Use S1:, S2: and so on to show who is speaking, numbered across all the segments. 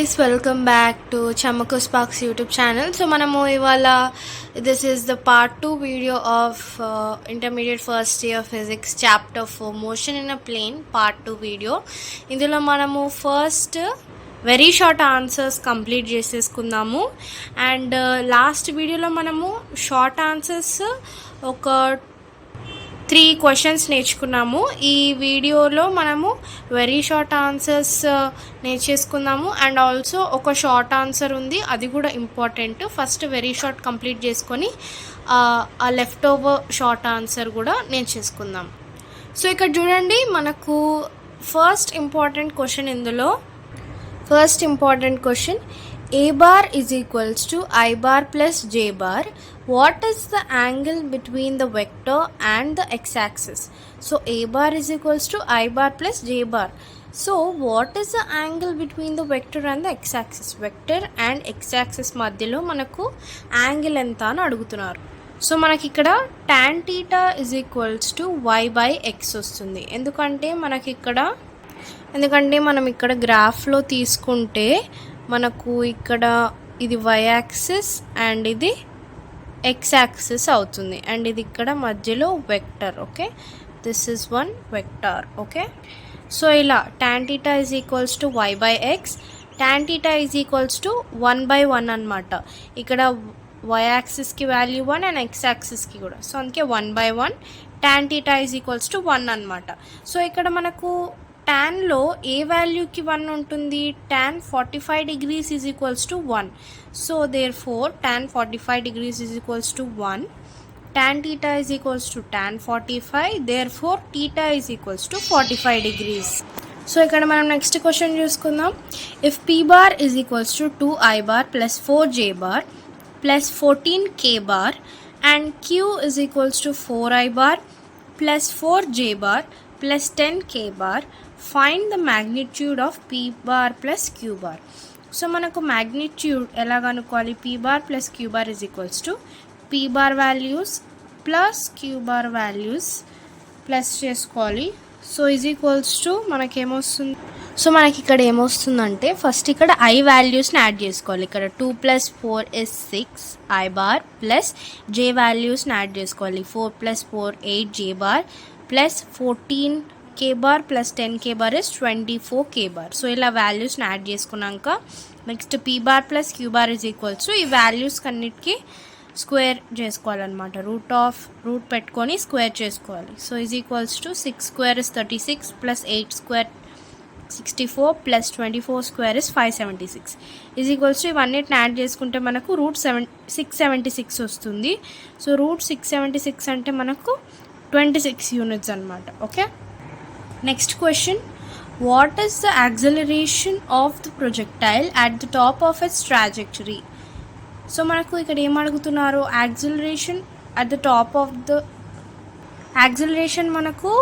S1: guys, welcome back to Chamako Sparks YouTube channel. So manamu ivala this is the part 2 video of intermediate first year physics chapter 4 motion in a plane part 2 video. ఇందులో మనము first very short answers complete చేసేసుకుందాము and last వీడియోలో మనము short answers ఒక 3 questions నేర్చుకున్నాము. ఈ వీడియోలో మనము వెరీ షార్ట్ ఆన్సర్స్ నేర్చేసుకుందాము అండ్ ఆల్సో ఒక షార్ట్ ఆన్సర్ ఉంది, అది కూడా important. First very short complete చేసుకొని ఆ లెఫ్ట్ ఓవర్ షార్ట్ ఆన్సర్ కూడా నేర్చేసుకుందాం. సో ఇక్కడ చూడండి, మనకు ఫస్ట్ ఇంపార్టెంట్ క్వశ్చన్ ఇందులో first important question A bar is equals to I bar plus J bar. What is the angle between the vector and the x-axis? So A bar is equals to I bar plus J bar. So what is the angle between the vector and the x-axis? Vector and x-axis మధ్యలో మనకు angle ఎంత అని అడుగుతున్నారు. So మనకి ఇక్కడ tan theta is equals to y by x వస్తుంది. ఎందుకంటే మనం ఇక్కడ గ్రాఫ్లో తీసుకుంటే మనకు ఇక్కడ ఇది y యాక్సిస్ అండ్ ఇది x యాక్సిస్ అవుతుంది అండ్ ఇది ఇక్కడ మధ్యలో vector. Okay, this is one vector. Okay, so ఇలా tan theta is equals to y by x, tan theta is equals to 1/1 అనమాట. ఇక్కడ y యాక్సిస్కి వాల్యూ 1 అండ్ x యాక్సిస్కి కూడా, so అందుకే 1/1 tan theta is equals to 1 అనమాట. So ఇక్కడ మనకు ట్యాన్లో ఏ వాల్యూకి 1 ఉంటుంది, tan 45 degrees is equals to 1. So therefore tan 45 degrees is equals to 1. tan theta is equals to tan 45. Therefore theta is equals to 45 degrees. So ఇక్కడ మనం next question చూసుకుందాం. If p bar is equals to 2i bar plus 4j bar plus 14k bar and q is equals to 4i bar plus 4j bar plus 10k bar, find the magnitude of p bar plus q bar. So మనకు magnitude ఎలా కనుక్కోవాలి? p bar plus q bar is equals to p bar values plus q bar values plus చేసుకోవాలి. So is equals to మనకేమొస్తుంది? So మనకి ఇక్కడ ఏమొస్తుందంటే first ఇక్కడ i వాల్యూస్ని యాడ్ చేసుకోవాలి. ఇక్కడ 2 + 4 is 6 i bar plus j వాల్యూస్ని యాడ్ చేసుకోవాలి. 4 + 4 8 j bar plus 14k bar plus 10k bar is 24k bar. So ఇలా వాల్యూస్ని యాడ్ చేసుకున్నాక next p bar plus q bar is equals to ఈ వాల్యూస్ అన్నిటికీ స్క్వేర్ చేసుకోవాలన్నమాట. రూట్ పెట్టుకొని square చేసుకోవాలి. So is equals to 6 square is 36 plus 8 square 64 plus 24 square is 576 is equals to ఇవన్నిటిని add చేసుకుంటే మనకు √676 వస్తుంది. సో √676 అంటే మనకు 26 units అనమాట. Okay, next question, what is the acceleration of the projectile at the top of its trajectory? So మనకు ఇక్కడ ఏం అడుగుతున్నారు? Acceleration at the top of the మనకు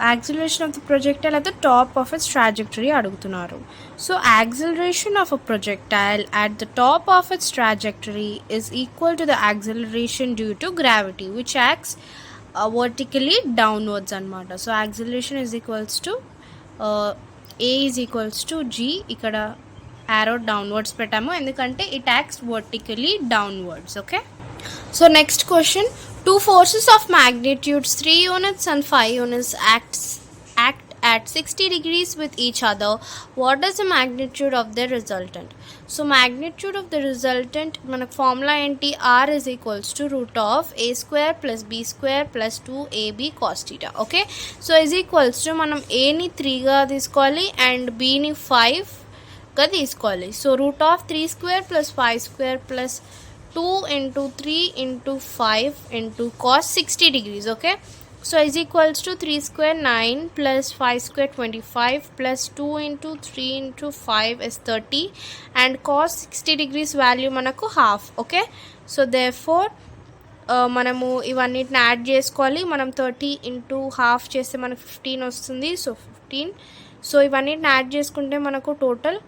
S1: acceleration of the projectile at the top of its trajectory అడుగుతున్నారు. So acceleration of a projectile at the top of its trajectory is equal to the acceleration due to gravity which acts vertically downwards అనమాట. So acceleration is equals to a is equals to g. ఇక్కడ arrow downwards పెట్టాము ఎందుకంటే it acts vertically downwards. Okay, so next question, two forces of magnitudes 3 units and 5 units act at 60 degrees with each other. What is the magnitude of the resultant? So magnitude of the resultant మనకు formula ఏంటి? r is equals to √a square plus b square plus 2ab cos theta. Okay, so is equals to మనం aని 3గా తీసుకోవాలి and bని 5గా తీసుకోవాలి. So √3 square plus 5 square plus 2 into 3 into 5 into cos 60 degrees. Okay, so is equals to 3 square 9 plus 5 square 25 plus 2 into 3 into 5 is 30 and cos 60 degrees value మనకు half. Okay, so therefore మనము ఇవన్నిటిని add చేసుకోవాలి. మనం 30 into half చేస్తే మనకు 15 వస్తుంది. So 15. So ఇవన్నిటిని add చేసుకుంటే మనకు టోటల్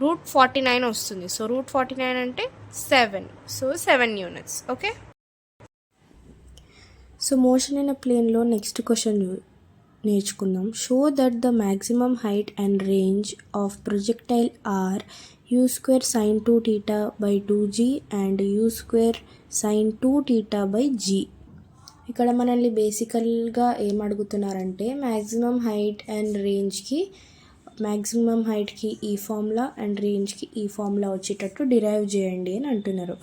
S1: √49 వస్తుంది. సో √49 అంటే 7. So 7 units. Okay, so motion in a ప్లేన్లో నెక్స్ట్ క్వశ్చన్ నేర్చుకుందాం. Show that the maximum height and range of projectile are u square sin 2 theta by 2g and u square sin 2 theta by g. ఇక్కడ మనల్ని బేసికల్గా ఏం అడుగుతున్నారంటే maximum height and రేంజ్కి maximum హైట్కి ఈ formula and రేంజ్కి ఈ formula వచ్చేటట్టు డిరైవ్ చేయండి అని అంటున్నారు.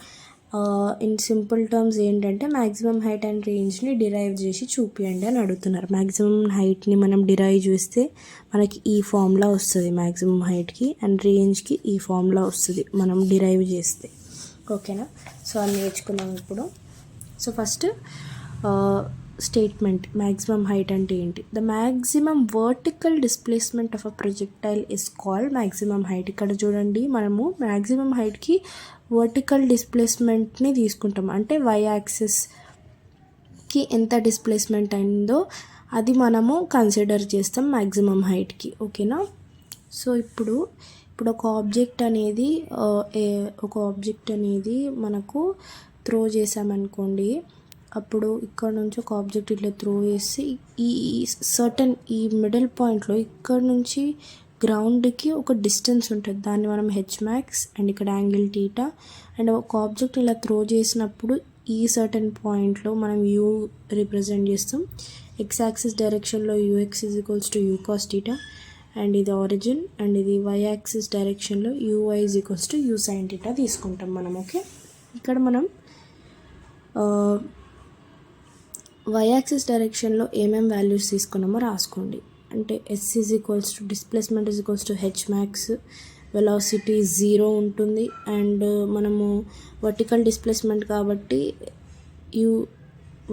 S1: ఇన్ సింపుల్ టర్మ్స్ ఏంటంటే మ్యాక్సిమం హైట్ అండ్ రేంజ్ని డిరైవ్ చేసి చూపించండి అని అడుగుతున్నారు. మ్యాక్సిమం హైట్ని మనం డిరైవ్ చేస్తే మనకి ఈ ఫార్ములా వస్తుంది, మ్యాక్సిమం హైట్కి అండ్ రేంజ్కి ఈ ఫార్ములా వస్తుంది మనం డిరైవ్ చేస్తే. ఓకేనా, సో అది నేర్చుకున్నాం ఇప్పుడు. So first statement maximum height అంటే ఏంటి? The maximum vertical displacement of a projectile is called maximum height. ఇక్కడ చూడండి, మనము మ్యాక్సిమం హైట్కి వర్టికల్ డిస్ప్లేస్మెంట్ని తీసుకుంటాం. అంటే వై యాక్సిస్కి ఎంత డిస్ప్లేస్మెంట్ అయిందో అది మనము కన్సిడర్ చేస్తాం మ్యాక్సిమం హైట్కి. ఓకేనా, సో ఇప్పుడు ఒక ఆబ్జెక్ట్ అనేది మనకు త్రో చేసామనుకోండి, అప్పుడు ఇక్కడ నుంచి ఒక ఆబ్జెక్ట్ ఇట్లా త్రో చేసి ఈ మిడిల్ పాయింట్లో ఇక్కడ నుంచి గ్రౌండ్కి ఒక డిస్టెన్స్ ఉంటుంది, దాన్ని మనం హెచ్ మ్యాక్స్ అండ్ ఇక్కడ యాంగిల్ టీటా. అండ్ ఒక ఆబ్జెక్ట్ ఇలా త్రో చేసినప్పుడు ఈ సర్టన్ పాయింట్లో మనం యూ రిప్రజెంట్ చేస్తాం. ఎక్స్ యాక్సిస్ డైరెక్షన్లో UX is equals to u cos theta and ఇది ఆరిజిన్, అండ్ ఇది వై యాక్సిస్ డైరెక్షన్లో UI is equals to u sine theta తీసుకుంటాం మనం. ఓకే, ఇక్కడ మనం వై యాక్సిస్ డైరెక్షన్లో ఏమేమి వాల్యూస్ తీసుకున్నామో రాసుకోండి. అంటే s is equals to displacement is equals to H max, velocity 0 ఉంటుంది. అండ్ మనము వర్టికల్ డిస్ప్లేస్మెంట్ కాబట్టి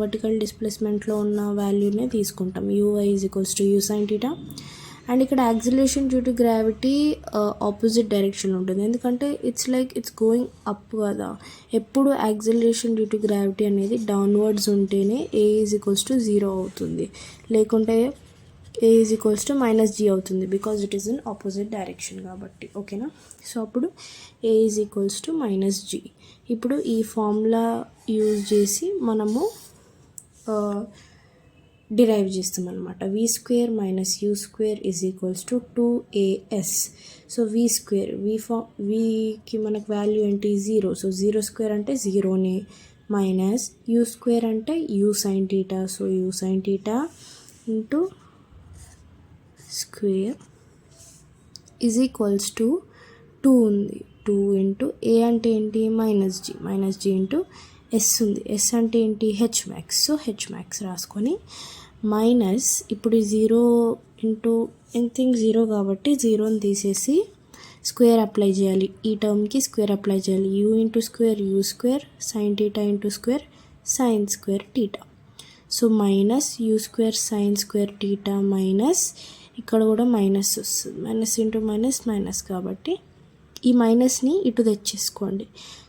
S1: వర్టికల్ డిస్ప్లేస్మెంట్లో ఉన్న వాల్యూనే తీసుకుంటాం, u i is equals to u sine theta. And ఇక్కడ acceleration due to gravity opposite direction ఉంటుంది, ఎందుకంటే ఇట్స్ గోయింగ్ అప్ కదా. ఎప్పుడు యాక్సిలరేషన్ డ్యూ టు గ్రావిటీ అనేది డౌన్వర్డ్స్ ఉంటేనే ఏ ఈజ్ ఈక్వల్స్ టు 0 అవుతుంది, లేకుంటే a is equals to -g అవుతుంది, because it is in opposite direction కాబట్టి. ఓకేనా, సో అప్పుడు ఏ ఈజ్ ఈక్వల్స్ టు -g. ఇప్పుడు ఈ ఫార్ములా యూజ్ చేసి మనము డిరైవ్ చేస్తాం అనమాట. V square minus u square is equals to 2as. So v square వీకి మనకు వాల్యూ ఏంటి 0, సో 0 స్క్వేర్ అంటే 0నే, మైనస్ యూ స్క్వేర్ అంటే u sine theta, so u sine theta into square is equals to 2 ఉంది, 2 into a అంటే ఏంటి -g into s ఉంది, ఎస్ అంటే ఏంటి H max, so H max రాసుకొని మైనస్ ఇప్పుడు 0 ఇంటూ ఎనీథింగ్ 0 కాబట్టి 0ని తీసేసి స్క్వేర్ అప్లై చేయాలి, ఈ టర్మ్కి స్క్వేర్ అప్లై చేయాలి. You into square you square, sign theta into square sine square theta. So minus u square sine square theta minus ఇక్కడ కూడా minus వస్తుంది, మైనస్ ఇంటూ మైనస్ మైనస్ కాబట్టి ఈ మైనస్ని ఇటు తెచ్చేసుకోండి.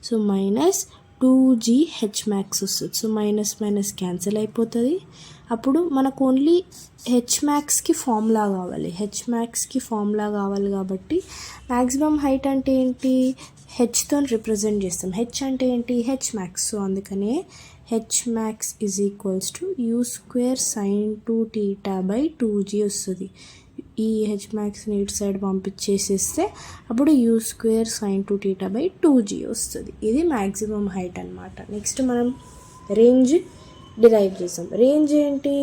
S1: So minus 2g H max వస్తుంది, సో మైనస్ మైనస్ క్యాన్సిల్ అయిపోతుంది. అప్పుడు మనకు ఓన్లీ హెచ్ మ్యాక్స్కి ఫార్ములా కావాలి కాబట్టి మ్యాక్సిమం హైట్ అంటే ఏంటి హెచ్తో రిప్రజెంట్ చేస్తాం. హెచ్ అంటే ఏంటి హెచ్ మ్యాక్స్, సో అందుకనే H max is equals to you square sine 2 theta by 2g వస్తుంది. ఈ హెచ్ మ్యాక్స్ని ఇటు సైడ్ పంపించేసేస్తే అప్పుడు you square sine 2 theta by 2g వస్తుంది. ఇది మ్యాక్సిమం హైట్ అనమాట. నెక్స్ట్ మనం రేంజ్ డిరైవ్ చేసాం. రేంజ్ ఏంటి,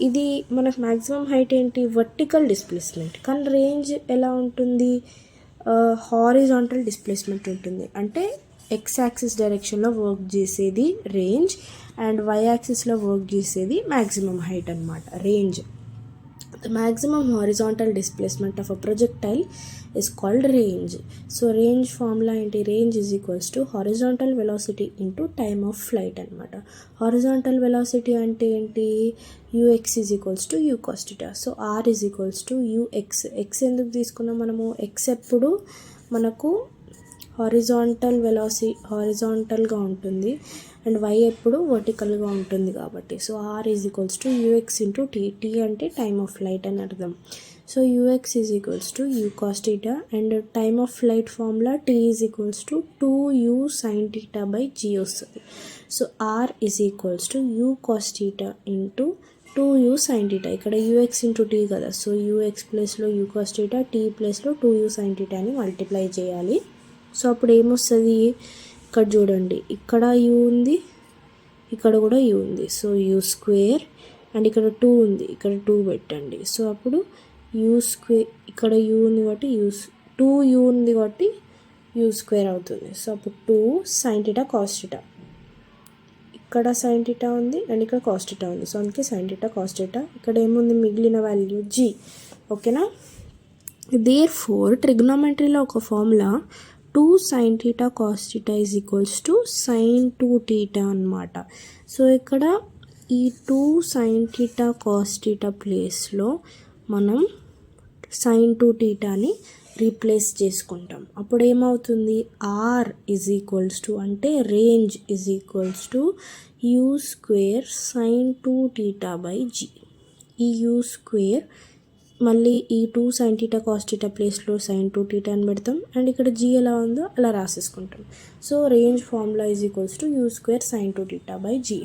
S1: ఇది మనకు మ్యాక్సిమం హైట్ ఏంటి వర్టికల్ డిస్ప్లేస్మెంట్, కానీ రేంజ్ ఎలా ఉంటుంది హారిజాంటల్ డిస్ప్లేస్మెంట్ ఉంటుంది. అంటే ఎక్స్ యాక్సిస్ డైరెక్షన్లో వర్క్ చేసేది రేంజ్ అండ్ వై యాక్సిస్లో వర్క్ చేసేది మ్యాక్సిమం హైట్ అనమాట range. The maximum horizontal displacement of a projectile is called range. So range formula ఏంటి, range is equals to horizontal velocity into time of flight అనమాట. horizontal velocity అంటే ఏంటి ux is equals to u cos theta. So r is equals to ux. x ఎందుకు తీసుకున్నాం మనము, x ఎప్పుడు మనకు హారిజాంటల్గా ఉంటుంది అండ్ y ఎప్పుడు వర్టికల్గా ఉంటుంది కాబట్టి. So r is equals to ux into t అంటే టైమ్ ఆఫ్ ఫ్లైట్ అని అర్థం. So ux is equals to u cos theta and time of flight formula t is equals to 2u sin theta by g వస్తుంది. So r is equals to u cos theta into 2u sin theta. ఇక్కడ ux into t కదా, so ux ప్లేస్లో u cos theta, t ప్లేస్లో 2u sin theta అని multiply చేయాలి. So అప్పుడు ఏమొస్తుంది, ఇక్కడ చూడండి, ఇక్కడ u ఉంది, ఇక్కడ కూడా u ఉంది, సో u స్క్వేర్, అండ్ ఇక్కడ 2 ఉంది, ఇక్కడ 2 పెట్టండి. సో అప్పుడు u స్క్వేర్, ఇక్కడ u ఉంది కాబట్టి 2u ఉంది కాబట్టి u స్క్వేర్ అవుతుంది. సో అప్పుడు 2 sin theta cos theta, ఇక్కడ sin theta ఉంది అండ్ ఇక్కడ cos theta ఉంది, సో అందుకే sin theta cos theta. ఇక్కడ ఏముంది, మిగిలిన వాల్యూ g. ఓకేనా. దేర్ఫోర్ ట్రిగ్నోమెట్రీలో ఒక formula 2 sin theta cos theta is equals to sin 2 theta అనమాట. సో ఇక్కడ ఈ 2 sin theta cos theta ప్లేస్లో మనం sin 2 thetaని రీప్లేస్ చేసుకుంటాం. అప్పుడు ఏమవుతుంది, r ఈజ్ ఈక్వల్స్ టు, అంటే range is equals to u square sin 2 theta by g. ఈ u స్క్వేర్ మళ్ళీ ఈ 2 sin theta cos theta ప్లేస్లో sin 2 theta అని పెడతాం, అండ్ ఇక్కడ g ఎలా ఉందో అలా రాసేసుకుంటాం. So range formula is equals to u square sin 2 theta by g.